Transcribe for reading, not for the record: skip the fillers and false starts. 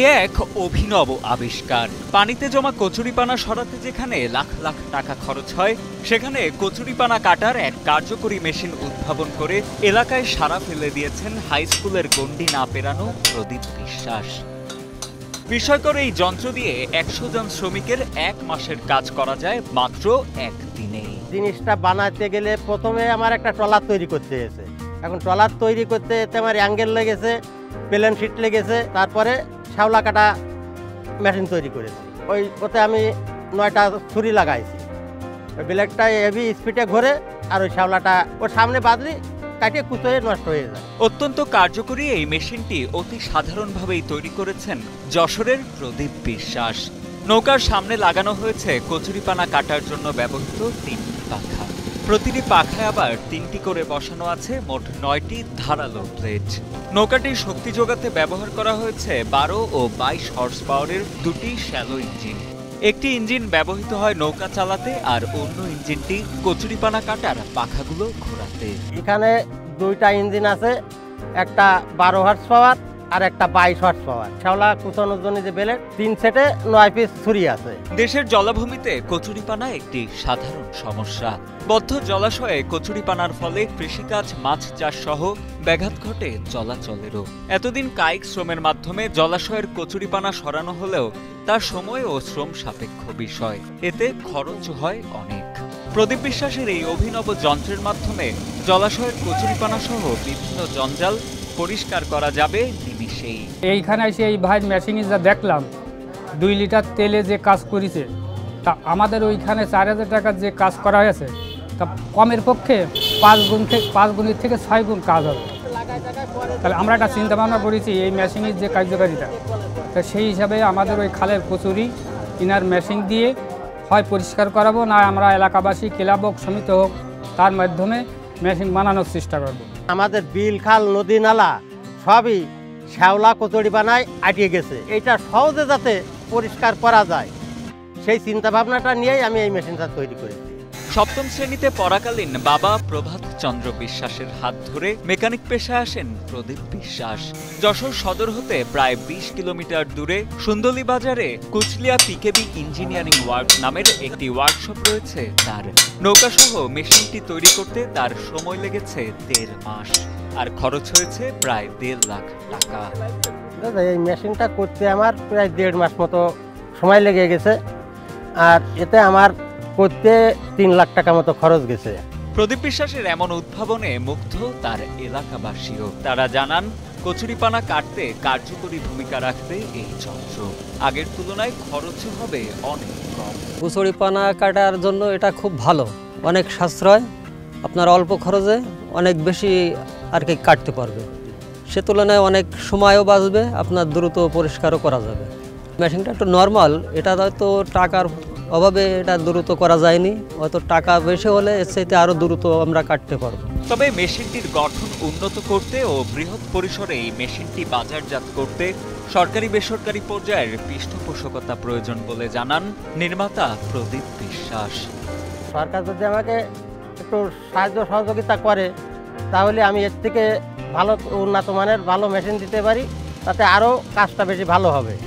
এ এক অভিনব আবিষ্কার। পানিতে জমা কচুরিপানা সরাতে যেখানে লাখ লাখ টাকা খরচ হয়, সেখানে কচুরিপানা কাটার এক কার্যকরী মেশিন উদ্ভাবন করে এলাকায় সাড়া ফেলে দিয়েছেন হাই স্কুলের গণ্ডি না পেরানো প্রদীপ বিশ্বাস। বিস্ময়কর এই যন্ত্র দিয়ে ১০০ জন শ্রমিকের ১ মাসের কাজ করা যায় মাত্র একদিনে। জিনিসটা বানাতে গেলে প্রথমে আমার একটা ট্রলার তৈরি করতে হয়েছে। এখন ট্রলার তৈরি করতে এতে আমার অ্যাঙ্গেল লেগেছে, প্লেন শিট লেগেছে, তারপরে শ্যাওলা কাটা মেশিন তৈরি করেছি। ওতে আমি ৯টা ছুরি লাগাইছি। ওই ব্লেডটা হেভি স্পিডে ঘোরে আর ওই শ্যাওলাটা ওর সামনে বাঁধলি কাটিয়ে কুচোয়ে নষ্ট হয়ে যায়। অত্যন্ত কার্যকরী এই মেশিনটি অতি সাধারণভাবেই তৈরি করেছেন যশোরের প্রদীপ বিশ্বাস। নৌকার সামনে লাগানো হয়েছে কচুরিপানা কাটার জন্য ব্যবহৃত ৩টি পাখা। প্রতিটি পাখায় আবার ৩টি করে বসানো আছে মোট ৯টি ধারালো ব্লেড। নৌকাটির শক্তি যোগাতে ব্যবহার করা হয়েছে ১২ ও ২২ হর্স পাওয়ারের ২টি শ্যালো ইঞ্জিন। একটি ইঞ্জিন ব্যবহৃত হয় নৌকা চালাতে আর অন্য ইঞ্জিনটি কচুরিপানা কাটার পাখাগুলো ঘোরাতে। এখানে ২টা ইঞ্জিন আছে, একটা ১২ হর্স পাওয়ার আর একটা ২২ হর্স পাওয়ার। শ্যাওলা কুচানোর জন্য যে ব্লেড ৩ সেটে ৯ পিস ছুরি আছে। দেশের জলাভূমিতে কচুরিপানা একটি সাধারণ সমস্যা। বদ্ধ জলাশয়ে কচুরিপানার ফলে কৃষিকাজ, মাছ চাষ সহ ব্যাঘাত ঘটে চলাচলেরও। এতদিন কায়িক শ্রমের মাধ্যমে জলাশয়ের কচুরিপানা সরানো হলেও তা সময় ও শ্রম সাপেক্ষ বিষয়। এতে খরচ হয় অনেক। প্রদীপ বিশ্বাসের এই অভিনব যন্ত্রের মাধ্যমে জলাশয়ের কচুরিপানা সহ বিভিন্ন জঞ্জাল পরিষ্কার করা যাবে নিমিষেই। এইখানে এসে এই ভাই মেশিনে যা দেখলাম ২ লিটার তেলে যে কাজ করেছে, তা আমাদের ওইখানে ৪,০০০ টাকার যে কাজ করা হয়েছে তা কমের পক্ষে ৫ গুণের থেকে ৬ গুণ কাজ হবে। তাহলে আমরা একটা চিন্তা ভাবনা করেছি এই মেশিনের যে কার্যকারিতা, তা সেই হিসাবে আমাদের ওই খালের কচুরি ইনার মেশিন দিয়ে হয় পরিষ্কার করাবো, না আমরা এলাকাবাসী ক্লাব হোক, সমিতি হোক, তার মাধ্যমে মেশিন বানানোর চেষ্টা করব। আমাদের বিল, খাল, নদী, নালা সবই শ্যাওলা কচুরিপানায় আটকে গেছে। এটা সহজে যাতে পরিষ্কার করা যায় সেই চিন্তা ভাবনাটা নিয়েই আমি এই মেশিনটা তৈরি করেছি। সপ্তম শ্রেণীতে পড়াকালীন বাবা প্রভাত চন্দ্র বিশ্বাসের হাত ধরে মেকানিক পেশায় আসেন প্রদীপ বিশ্বাস। যশোর সদর হতে প্রায় ২০ কিলোমিটার দূরে সুন্দলী বাজারে কুচলিয়া পিকেবি ইঞ্জিনিয়ারিং ওয়ার্ক নামের একটি ওয়ার্কশপ রয়েছে তার। নৌকাসহ মেশিনটি তৈরি করতে তার সময় লেগেছে ১.৫ মাস আর খরচ হয়েছে প্রায় ১.৫ লাখ টাকা। এই মেশিনটা করতে আমার প্রায় ১.৫ মাস মতো সময় লেগে গেছে, আর এতে আমার করতে ৩ লাখ টাকা মতো খরচ গেছে। প্রদীপ বিশ্বাসের এমন উদ্ভাবনে মুগ্ধ তার এলাকাবাসীও। তারা জানান কচুরিপানা কাটতে কার্যকরী ভূমিকা রাখবে এই যন্ত্র। আগের তুলনায় খরচও হবে অনেক কম। কচুরিপানা কাটার জন্য এটা খুব ভালো, অনেক সাশ্রয়, আপনার অল্প খরচে অনেক বেশি আর কি কাটতে পারবে। সে তুলনায় অনেক সময়ও বাঁচবে, আপনার দ্রুত পরিষ্কারও করা যাবে। মেশিনটা একটু নর্মাল, এটা হয়তো টাকার অভাবে এটা দ্রুত করা যায়নি, হয়তো টাকা বেশি হলে এর চাইতে আরও দ্রুত আমরা কাটতে পারবো। তবে মেশিনটির গঠন উন্নত করতে ও বৃহৎ পরিসরে এই মেশিনটি বাজারজাত করতে সরকারি বেসরকারি পর্যায়ের পৃষ্ঠপোষকতা প্রয়োজন বলে জানান নির্মাতা প্রদীপ বিশ্বাস। সরকার যদি আমাকে একটু সাহায্য সহযোগিতা করে তাহলে আমি এর থেকে ভালো উন্নত মানের ভালো মেশিন দিতে পারি, তাতে আরও কাজটা বেশি ভালো হবে।